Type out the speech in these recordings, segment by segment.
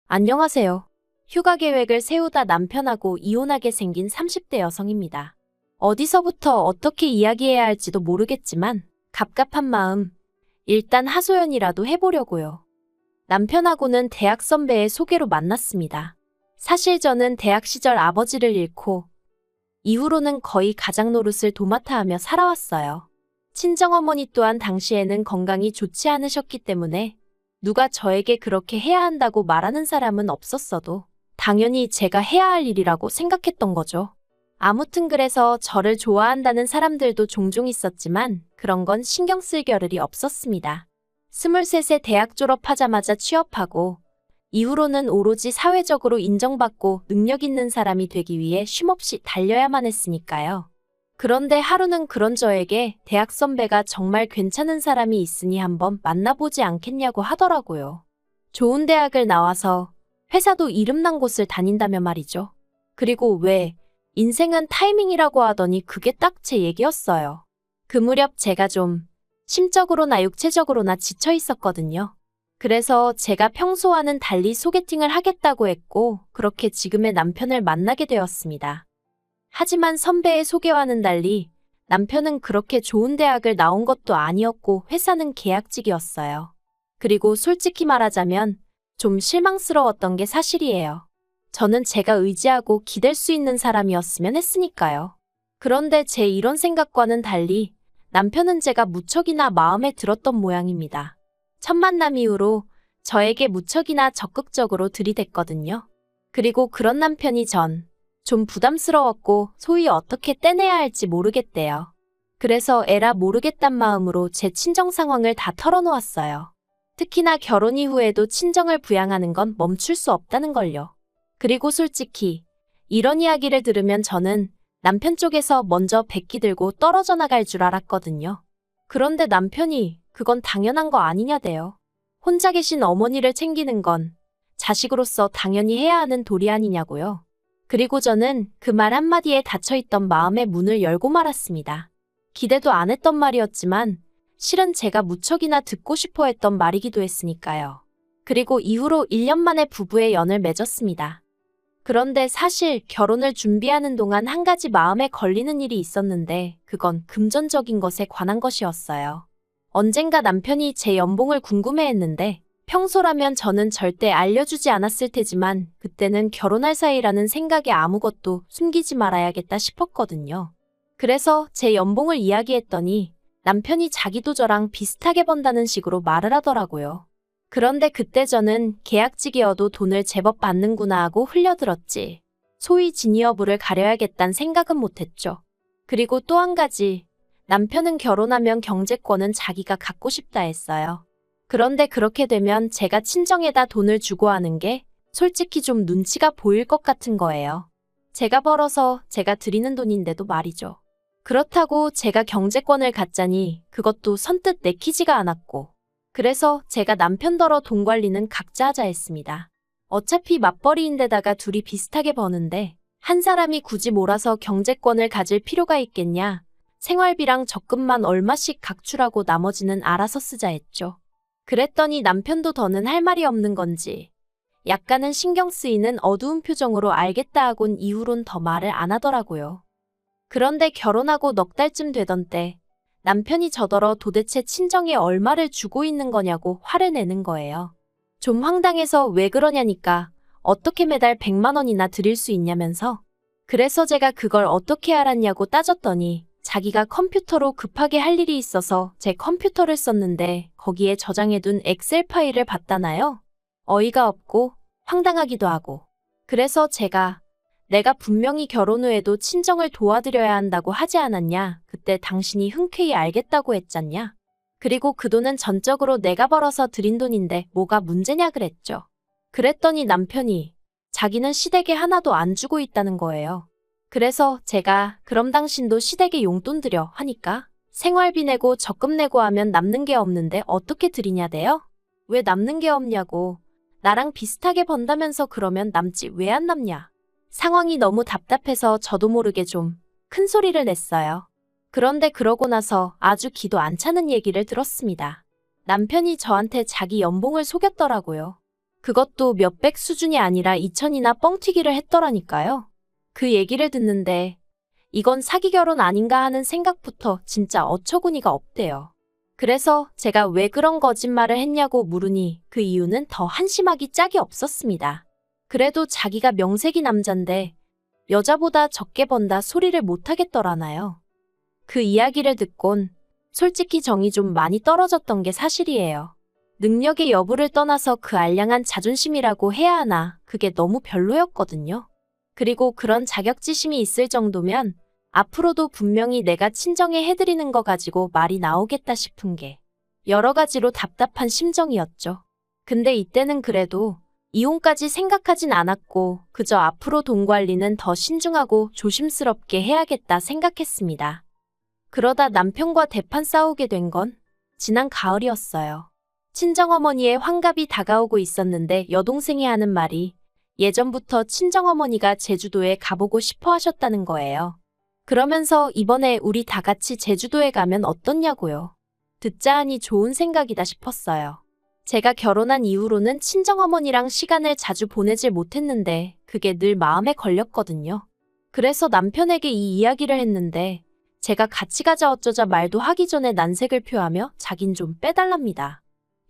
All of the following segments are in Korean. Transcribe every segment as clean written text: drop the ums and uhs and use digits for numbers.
안녕하세요. 휴가 계획을 세우다 남편하고 이혼하게 생긴 30대 여성입니다. 어디서부터 어떻게 이야기해야 할지도 모르겠지만 갑갑한 마음, 일단 하소연이라도 해보려고요. 남편하고는 대학 선배의 소개로 만났습니다. 사실 저는 대학 시절 아버지를 잃고 이후로는 거의 가장 노릇을 도맡아 하며 살아왔어요. 친정어머니 또한 당시에는 건강이 좋지 않으셨기 때문에 누가 저에게 그렇게 해야 한다고 말하는 사람은 없었어도 당연히 제가 해야 할 일이라고 생각했던 거죠. 아무튼 그래서 저를 좋아한다는 사람들도 종종 있었지만 그런 건 신경 쓸 겨를이 없었습니다. 23세 대학 졸업하자마자 취업하고 이후로는 오로지 사회적으로 인정받고 능력 있는 사람이 되기 위해 쉼없이 달려야만 했으니까요. 그런데 하루는 그런 저에게 대학 선배가 정말 괜찮은 사람이 있으니 한번 만나보지 않겠냐고 하더라고요. 좋은 대학을 나와서 회사도 이름난 곳을 다닌다며 말이죠. 그리고 왜 인생은 타이밍이라고 하더니 그게 딱 제 얘기였어요. 그 무렵 제가 좀 심적으로나 육체적으로나 지쳐 있었거든요. 그래서 제가 평소와는 달리 소개팅을 하겠다고 했고 그렇게 지금의 남편을 만나게 되었습니다. 하지만 선배의 소개와는 달리 남편은 그렇게 좋은 대학을 나온 것도 아니었고 회사는 계약직이었어요. 그리고 솔직히 말하자면 좀 실망스러웠던 게 사실이에요. 저는 제가 의지하고 기댈 수 있는 사람이었으면 했으니까요. 그런데 제 이런 생각과는 달리 남편은 제가 무척이나 마음에 들었던 모양입니다. 첫 만남 이후로 저에게 무척이나 적극적으로 들이댔거든요. 그리고 그런 남편이 좀 부담스러웠고 소위 어떻게 떼내야 할지 모르겠대요. 그래서 에라 모르겠단 마음으로 제 친정 상황을 다 털어놓았어요. 특히나 결혼 이후에도 친정을 부양하는 건 멈출 수 없다는 걸요. 그리고 솔직히 이런 이야기를 들으면 저는 남편 쪽에서 먼저 백기 들고 떨어져 나갈 줄 알았거든요. 그런데 남편이 그건 당연한 거 아니냐대요. 혼자 계신 어머니를 챙기는 건 자식으로서 당연히 해야 하는 도리 아니냐고요. 그리고 저는 그 말 한마디에 닫혀있던 마음의 문을 열고 말았습니다. 기대도 안 했던 말이었지만 실은 제가 무척이나 듣고 싶어 했던 말이기도 했으니까요. 그리고 이후로 1년 만에 부부의 연을 맺었습니다. 그런데 사실 결혼을 준비하는 동안 한 가지 마음에 걸리는 일이 있었는데 그건 금전적인 것에 관한 것이었어요. 언젠가 남편이 제 연봉을 궁금해했는데 평소라면 저는 절대 알려주지 않았을 테지만 그때는 결혼할 사이라는 생각에 아무것도 숨기지 말아야겠다 싶었거든요. 그래서 제 연봉을 이야기했더니 남편이 자기도 저랑 비슷하게 번다는 식으로 말을 하더라고요. 그런데 그때 저는 계약직이어도 돈을 제법 받는구나 하고 흘려들었지. 소위 진위 여부를 가려야겠다는 생각은 못했죠. 그리고 또 한 가지, 남편은 결혼하면 경제권은 자기가 갖고 싶다 했어요. 그런데 그렇게 되면 제가 친정에다 돈을 주고 하는 게 솔직히 좀 눈치가 보일 것 같은 거예요. 제가 벌어서 제가 드리는 돈인데도 말이죠. 그렇다고 제가 경제권을 갖자니 그것도 선뜻 내키지가 않았고 그래서 제가 남편더러 돈 관리는 각자 하자 했습니다. 어차피 맞벌이인데다가 둘이 비슷하게 버는데 한 사람이 굳이 몰아서 경제권을 가질 필요가 있겠냐. 생활비랑 적금만 얼마씩 각출하고 나머지는 알아서 쓰자 했죠. 그랬더니 남편도 더는 할 말이 없는 건지 약간은 신경 쓰이는 어두운 표정으로 알겠다 하곤 이후론 더 말을 안 하더라고요. 그런데 결혼하고 넉 달쯤 되던 때 남편이 저더러 도대체 친정에 얼마를 주고 있는 거냐고 화를 내는 거예요. 좀 황당해서 왜 그러냐니까 어떻게 매달 100만 원이나 드릴 수 있냐면서 그래서 제가 그걸 어떻게 알았냐고 따졌더니 자기가 컴퓨터로 급하게 할 일이 있어서 제 컴퓨터를 썼는데 거기에 저장해둔 엑셀 파일을 봤다나요? 어이가 없고 황당하기도 하고 그래서 제가 내가 분명히 결혼 후에도 친정을 도와드려야 한다고 하지 않았냐? 그때 당신이 흔쾌히 알겠다고 했잖냐? 그리고 그 돈은 전적으로 내가 벌어서 드린 돈인데 뭐가 문제냐 그랬죠. 그랬더니 남편이 자기는 시댁에 하나도 안 주고 있다는 거예요. 그래서 제가 그럼 당신도 시댁에 용돈 드려 하니까 생활비 내고 적금 내고 하면 남는 게 없는데 어떻게 드리냐대요? 왜 남는 게 없냐고. 나랑 비슷하게 번다면서 그러면 남지 왜 안 남냐. 상황이 너무 답답해서 저도 모르게 좀 큰 소리를 냈어요. 그런데 그러고 나서 아주 기도 안 차는 얘기를 들었습니다. 남편이 저한테 자기 연봉을 속였더라고요. 그것도 몇백 수준이 아니라 2천이나 뻥튀기를 했더라니까요. 그 얘기를 듣는데 이건 사기 결혼 아닌가 하는 생각부터 진짜 어처구니가 없대요. 그래서 제가 왜 그런 거짓말을 했냐고 물으니 그 이유는 더 한심하기 짝이 없었습니다. 그래도 자기가 명색이 남잔데 여자보다 적게 번다 소리를 못하겠더라나요. 그 이야기를 듣곤 솔직히 정이 좀 많이 떨어졌던 게 사실이에요. 능력의 여부를 떠나서 그 알량한 자존심이라고 해야 하나 그게 너무 별로였거든요. 그리고 그런 자격지심이 있을 정도면 앞으로도 분명히 내가 친정에 해드리는 거 가지고 말이 나오겠다 싶은 게 여러 가지로 답답한 심정이었죠. 근데 이때는 그래도 이혼까지 생각하진 않았고 그저 앞으로 돈 관리는 더 신중하고 조심스럽게 해야겠다 생각했습니다. 그러다 남편과 대판 싸우게 된 건 지난 가을이었어요. 친정어머니의 환갑이 다가오고 있었는데 여동생이 하는 말이 예전부터 친정어머니가 제주도에 가보고 싶어 하셨다는 거예요. 그러면서 이번에 우리 다 같이 제주도에 가면 어떻냐고요. 듣자 하니 좋은 생각이다 싶었어요. 제가 결혼한 이후로는 친정어머니랑 시간을 자주 보내질 못했는데 그게 늘 마음에 걸렸거든요. 그래서 남편에게 이 이야기를 했는데 제가 같이 가자 어쩌자 말도 하기 전에 난색을 표하며 자긴 좀 빼달랍니다.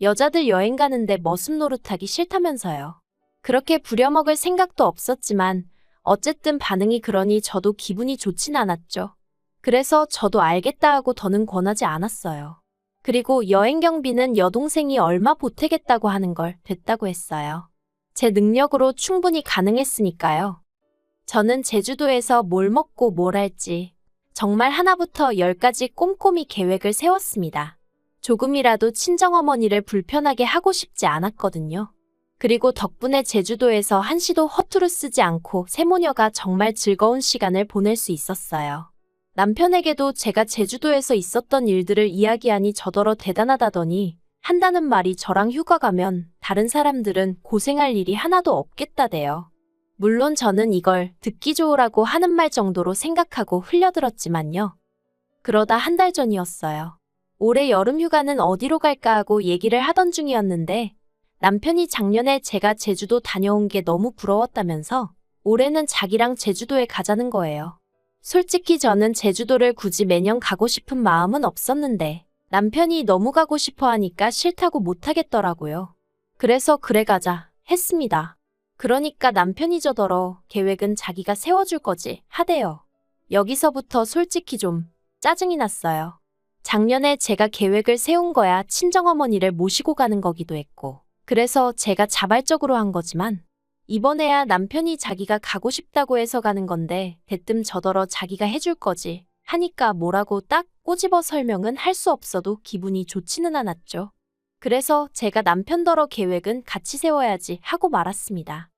여자들 여행 가는데 머슴 노릇하기 싫다면서요. 그렇게 부려먹을 생각도 없었지만 어쨌든 반응이 그러니 저도 기분이 좋진 않았죠. 그래서 저도 알겠다 하고 더는 권하지 않았어요. 그리고 여행 경비는 여동생이 얼마 보태겠다고 하는 걸 됐다고 했어요. 제 능력으로 충분히 가능했으니까요. 저는 제주도에서 뭘 먹고 뭘 할지 정말 하나부터 열까지 꼼꼼히 계획을 세웠습니다. 조금이라도 친정어머니를 불편하게 하고 싶지 않았거든요. 그리고 덕분에 제주도에서 한시도 허투루 쓰지 않고 세모녀가 정말 즐거운 시간을 보낼 수 있었어요. 남편에게도 제가 제주도에서 있었던 일들을 이야기하니 저더러 대단하다더니 한다는 말이 저랑 휴가 가면 다른 사람들은 고생할 일이 하나도 없겠다대요. 물론 저는 이걸 듣기 좋으라고 하는 말 정도로 생각하고 흘려들었지만요. 그러다 한 달 전이었어요. 올해 여름 휴가는 어디로 갈까 하고 얘기를 하던 중이었는데 남편이 작년에 제가 제주도 다녀온 게 너무 부러웠다면서 올해는 자기랑 제주도에 가자는 거예요. 솔직히 저는 제주도를 굳이 매년 가고 싶은 마음은 없었는데 남편이 너무 가고 싶어 하니까 싫다고 못하겠더라고요. 그래서 그래 가자 했습니다. 그러니까 남편이 저더러 계획은 자기가 세워줄 거지 하대요. 여기서부터 솔직히 좀 짜증이 났어요. 작년에 제가 계획을 세운 거야 친정어머니를 모시고 가는 거기도 했고 그래서 제가 자발적으로 한 거지만 이번에야 남편이 자기가 가고 싶다고 해서 가는 건데 대뜸 저더러 자기가 해줄 거지 하니까 뭐라고 딱 꼬집어 설명은 할 수 없어도 기분이 좋지는 않았죠. 그래서 제가 남편더러 계획은 같이 세워야지 하고 말았습니다.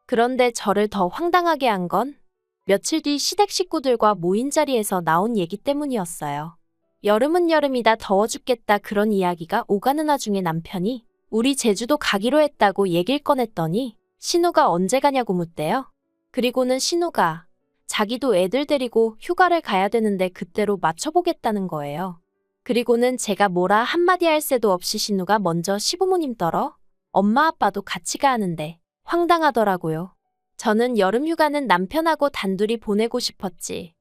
그런데 저를 더 황당하게 한 건 며칠 뒤 시댁 식구들과 모인 자리에서 나온 얘기 때문이었어요. 여름은 여름이다 더워 죽겠다 그런 이야기가 오가는 와중에 남편이 우리 제주도 가기로 했다고 얘길 꺼냈더니 신우가 언제 가냐고 묻대요. 그리고는 신우가 자기도 애들 데리고 휴가를 가야 되는데 그때로 맞춰보겠다는 거예요. 그리고는 제가 뭐라 한마디 할 새도 없이 신우가 먼저 시부모님 떨어 엄마 아빠도 같이 가는데 황당하더라고요. 저는 여름 휴가는 남편하고 단둘이 보내고 싶었지.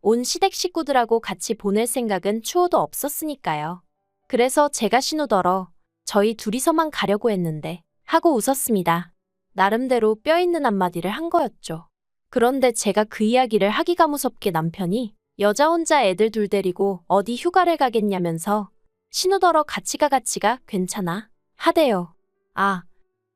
온 시댁 식구들하고 같이 보낼 생각은 추호도 없었으니까요. 그래서 제가 신우더러 저희 둘이서만 가려고 했는데 하고 웃었습니다. 나름대로 뼈 있는 한마디를 한 거였죠. 그런데 제가 그 이야기를 하기가 무섭게 남편이 여자 혼자 애들 둘 데리고 어디 휴가를 가겠냐면서 신우더러 같이 가 괜찮아 하대요. 아,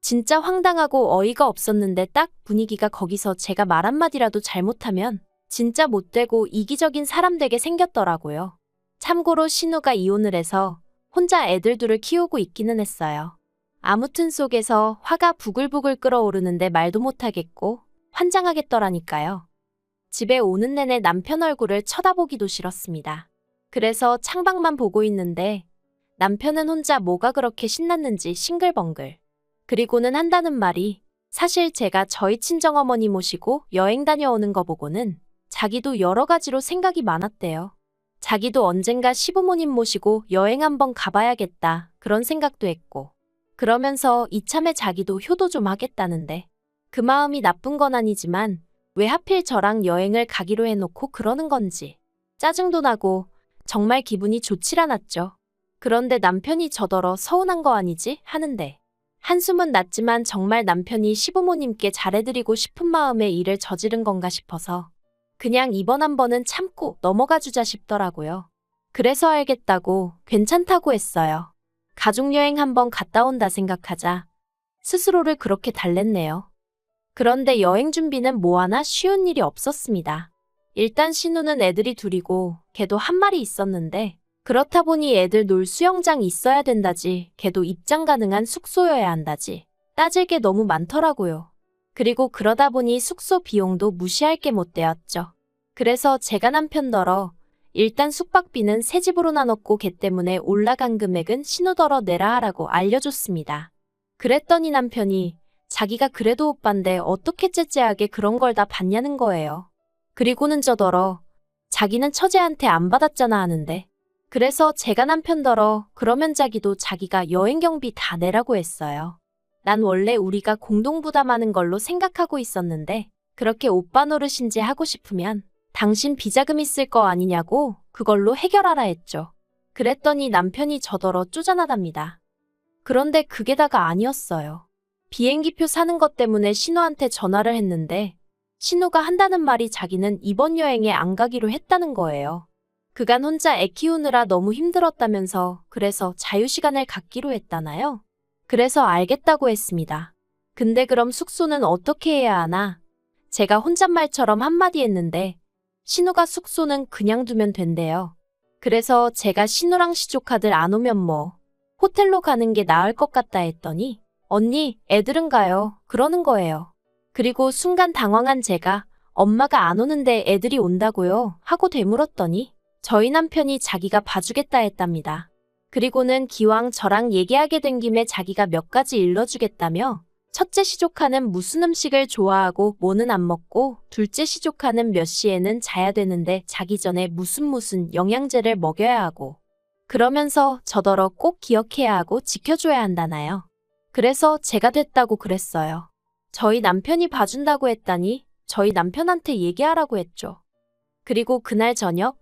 진짜 황당하고 어이가 없었는데 딱 분위기가 거기서 제가 말 한마디라도 잘못하면 진짜 못되고 이기적인 사람 되게 생겼더라고요. 참고로 신우가 이혼을 해서 혼자 애들 둘을 키우고 있기는 했어요. 아무튼 속에서 화가 부글부글 끓어오르는데 말도 못하겠고 환장하겠더라니까요. 집에 오는 내내 남편 얼굴을 쳐다보기도 싫었습니다. 그래서 창밖만 보고 있는데 남편은 혼자 뭐가 그렇게 신났는지 싱글벙글. 그리고는 한다는 말이 사실 제가 저희 친정어머니 모시고 여행 다녀오는 거 보고는 자기도 여러 가지로 생각이 많았대요. 자기도 언젠가 시부모님 모시고 여행 한번 가봐야겠다 그런 생각도 했고 그러면서 이참에 자기도 효도 좀 하겠다는데 그 마음이 나쁜 건 아니지만 왜 하필 저랑 여행을 가기로 해놓고 그러는 건지 짜증도 나고 정말 기분이 좋질 않았죠. 그런데 남편이 저더러 서운한 거 아니지 하는데 한숨은 났지만 정말 남편이 시부모님께 잘해드리고 싶은 마음에 일을 저지른 건가 싶어서 그냥 이번 한 번은 참고 넘어가 주자 싶더라고요. 그래서 알겠다고 괜찮다고 했어요. 가족여행 한번 갔다 온다 생각하자 스스로를 그렇게 달랬네요. 그런데 여행 준비는 뭐 하나 쉬운 일이 없었습니다. 일단 신우는 애들이 둘이고 걔도 한 마리 있었는데 그렇다 보니 애들 놀 수영장 있어야 된다지 걔도 입장 가능한 숙소여야 한다지 따질 게 너무 많더라고요. 그리고 그러다 보니 숙소 비용도 무시할 게 못 되었죠. 그래서 제가 남편더러 일단 숙박비는 새 집으로 나눴고 걔 때문에 올라간 금액은 신우더러 내라 하라고 알려줬습니다. 그랬더니 남편이 자기가 그래도 오빤데 어떻게 째째하게 그런 걸 다 받냐는 거예요. 그리고는 저더러 자기는 처제한테 안 받았잖아 하는데 그래서 제가 남편더러 그러면 자기도 자기가 여행 경비 다 내라고 했어요. 난 원래 우리가 공동 부담하는 걸로 생각하고 있었는데 그렇게 오빠 노릇인지 하고 싶으면 당신 비자금 있을 거 아니냐고 그걸로 해결하라 했죠. 그랬더니 남편이 저더러 쪼잔하답니다. 그런데 그게 다가 아니었어요. 비행기표 사는 것 때문에 신우한테 전화를 했는데 신우가 한다는 말이 자기는 이번 여행에 안 가기로 했다는 거예요. 그간 혼자 애 키우느라 너무 힘들었다면서 그래서 자유시간을 갖기로 했다나요? 그래서 알겠다고 했습니다. 근데 그럼 숙소는 어떻게 해야 하나? 제가 혼잣말처럼 한마디 했는데 신우가 숙소는 그냥 두면 된대요. 그래서 제가 신우랑 시조카들 안 오면 뭐 호텔로 가는 게 나을 것 같다 했더니 언니 애들은 가요 그러는 거예요. 그리고 순간 당황한 제가 엄마가 안 오는데 애들이 온다고요 하고 되물었더니 저희 남편이 자기가 봐주겠다 했답니다. 그리고는 기왕 저랑 얘기하게 된 김에 자기가 몇 가지 일러주겠다며 첫째 시조카는 무슨 음식을 좋아하고 뭐는 안 먹고 둘째 시조카는 몇 시에는 자야 되는데 자기 전에 무슨 영양제를 먹여야 하고 그러면서 저더러 꼭 기억해야 하고 지켜줘야 한다나요. 그래서 제가 됐다고 그랬어요. 저희 남편이 봐준다고 했다니 저희 남편한테 얘기하라고 했죠. 그리고 그날 저녁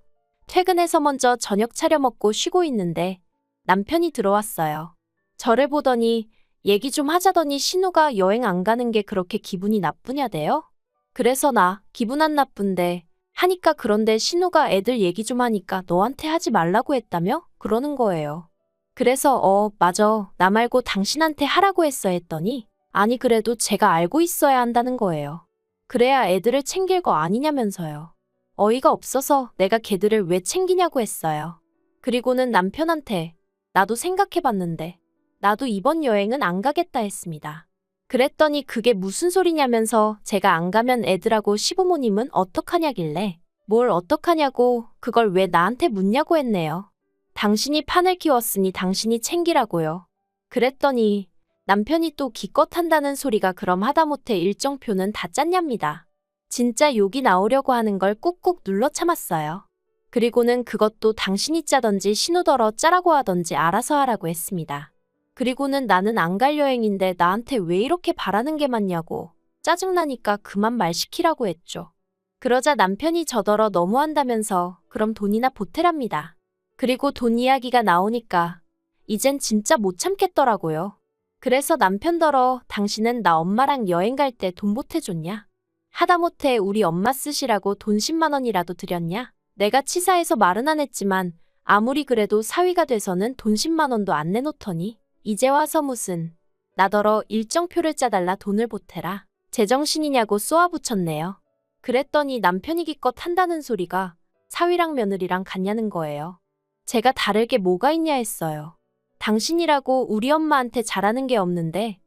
퇴근해서 먼저 저녁 차려 먹고 쉬고 있는데 남편이 들어왔어요. 저를 보더니 얘기 좀 하자더니 신우가 여행 안 가는 게 그렇게 기분이 나쁘냐대요? 그래서 나 기분 안 나쁜데 하니까 그런데 신우가 애들 얘기 좀 하니까 너한테 하지 말라고 했다며? 그러는 거예요. 그래서 맞아 나 말고 당신한테 하라고 했어 했더니 아니 그래도 제가 알고 있어야 한다는 거예요. 그래야 애들을 챙길 거 아니냐면서요. 어이가 없어서 내가 걔들을 왜 챙기냐고 했어요. 그리고는 남편한테 나도 생각해봤는데 나도 이번 여행은 안 가겠다 했습니다. 그랬더니 그게 무슨 소리냐면서 제가 안 가면 애들하고 시부모님은 어떡하냐길래 뭘 어떡하냐고 그걸 왜 나한테 묻냐고 했네요. 당신이 판을 키웠으니 당신이 챙기라고요. 그랬더니 남편이 또 기껏 한다는 소리가 그럼 하다못해 일정표는 다 짰냐입니다. 진짜 욕이 나오려고 하는 걸 꾹꾹 눌러 참았어요. 그리고는 그것도 당신이 짜던지 신우더러 짜라고 하던지 알아서 하라고 했습니다. 그리고는 나는 안 갈 여행인데 나한테 왜 이렇게 바라는 게 많냐고 짜증나니까 그만 말 시키라고 했죠. 그러자 남편이 저더러 너무한다면서 그럼 돈이나 보태랍니다. 그리고 돈 이야기가 나오니까 이젠 진짜 못 참겠더라고요. 그래서 남편더러 당신은 나 엄마랑 여행 갈 때 돈 보태줬냐? 하다못해 우리 엄마 쓰시라고 돈 10만 원이라도 드렸냐? 내가 치사해서 말은 안 했지만 아무리 그래도 사위가 돼서는 돈 10만 원도 안 내놓더니 이제 와서 무슨 나더러 일정표를 짜달라 돈을 보태라. 제정신이냐고 쏘아붙였네요. 그랬더니 남편이 기껏 한다는 소리가 사위랑 며느리랑 같냐는 거예요. 제가 다를 게 뭐가 있냐 했어요. 당신이라고 우리 엄마한테 잘하는 게 없는데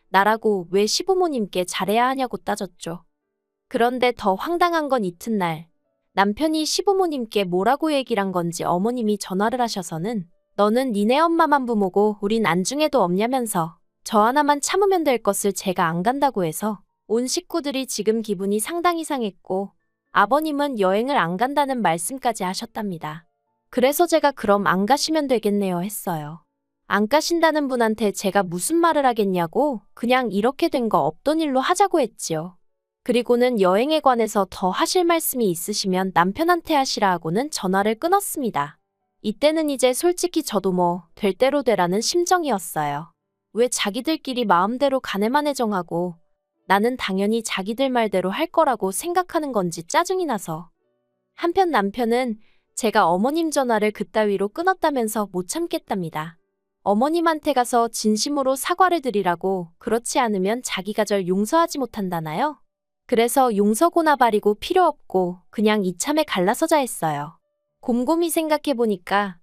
나라고 왜 시부모님께 잘해야 하냐고 따졌죠. 그런데 더 황당한 건 이튿날 남편이 시부모님께 뭐라고 얘기를 한 건지 어머님이 전화를 하셔서는 너는 니네 엄마만 부모고 우린 안중에도 없냐면서 저 하나만 참으면 될 것을 제가 안 간다고 해서 온 식구들이 지금 기분이 상당히 상했고 아버님은 여행을 안 간다는 말씀까지 하셨답니다. 그래서 제가 그럼 안 가시면 되겠네요 했어요. 안 까신다는 분한테 제가 무슨 말을 하겠냐고 그냥 이렇게 된 거 없던 일로 하자고 했지요. 그리고는 여행에 관해서 더 하실 말씀이 있으시면 남편한테 하시라 하고는 전화를 끊었습니다. 이때는 이제 솔직히 저도 뭐 될 대로 되라는 심정이었어요. 왜 자기들끼리 마음대로 가네마네 정하고 나는 당연히 자기들 말대로 할 거라고 생각하는 건지 짜증이 나서. 한편 남편은 제가 어머님 전화를 그따위로 끊었다면서 못 참겠답니다. 어머님한테 가서 진심으로 사과를 드리라고, 그렇지 않으면 자기가 절 용서하지 못한다나요? 그래서 용서고나 바리고 필요 없고 그냥 이참에 갈라서자 했어요. 곰곰이 생각해보니까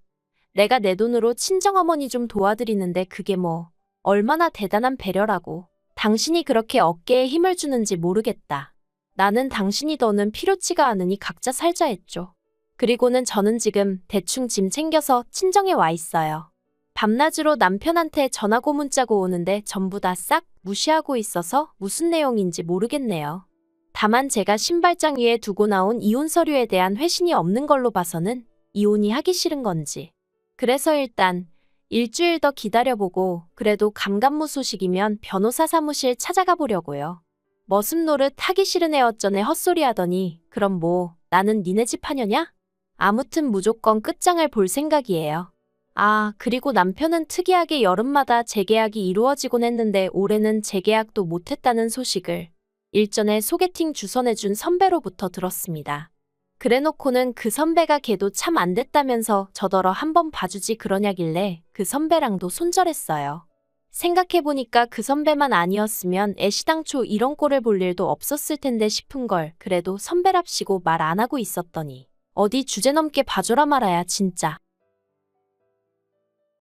내가 내 돈으로 친정어머니 좀 도와드리는데 그게 뭐 얼마나 대단한 배려라고. 당신이 그렇게 어깨에 힘을 주는지 모르겠다. 나는 당신이 더는 필요치가 않으니 각자 살자 했죠. 그리고는 저는 지금 대충 짐 챙겨서 친정에 와 있어요. 밤낮으로 남편한테 전화고 문자고 오는데 전부 다 싹 무시하고 있어서 무슨 내용인지 모르겠네요. 다만 제가 신발장 위에 두고 나온 이혼 서류에 대한 회신이 없는 걸로 봐서는 이혼이 하기 싫은 건지. 그래서 일단 일주일 더 기다려보고 그래도 감감무소식이면 변호사 사무실 찾아가 보려고요. 머슴 노릇 하기 싫은 애 어쩌네 헛소리 하더니 그럼 뭐 나는 니네 집 하녀냐? 아무튼 무조건 끝장을 볼 생각이에요. 아, 그리고 남편은 특이하게 여름마다 재계약이 이루어지곤 했는데 올해는 재계약도 못했다는 소식을 일전에 소개팅 주선해준 선배로부터 들었습니다. 그래놓고는 그 선배가 걔도 참 안 됐다면서 저더러 한번 봐주지 그러냐길래 그 선배랑도 손절했어요. 생각해보니까 그 선배만 아니었으면 애시당초 이런 꼴을 볼 일도 없었을 텐데 싶은걸. 그래도 선배랍시고 말 안 하고 있었더니 어디 주제넘게 봐줘라 말아야 진짜.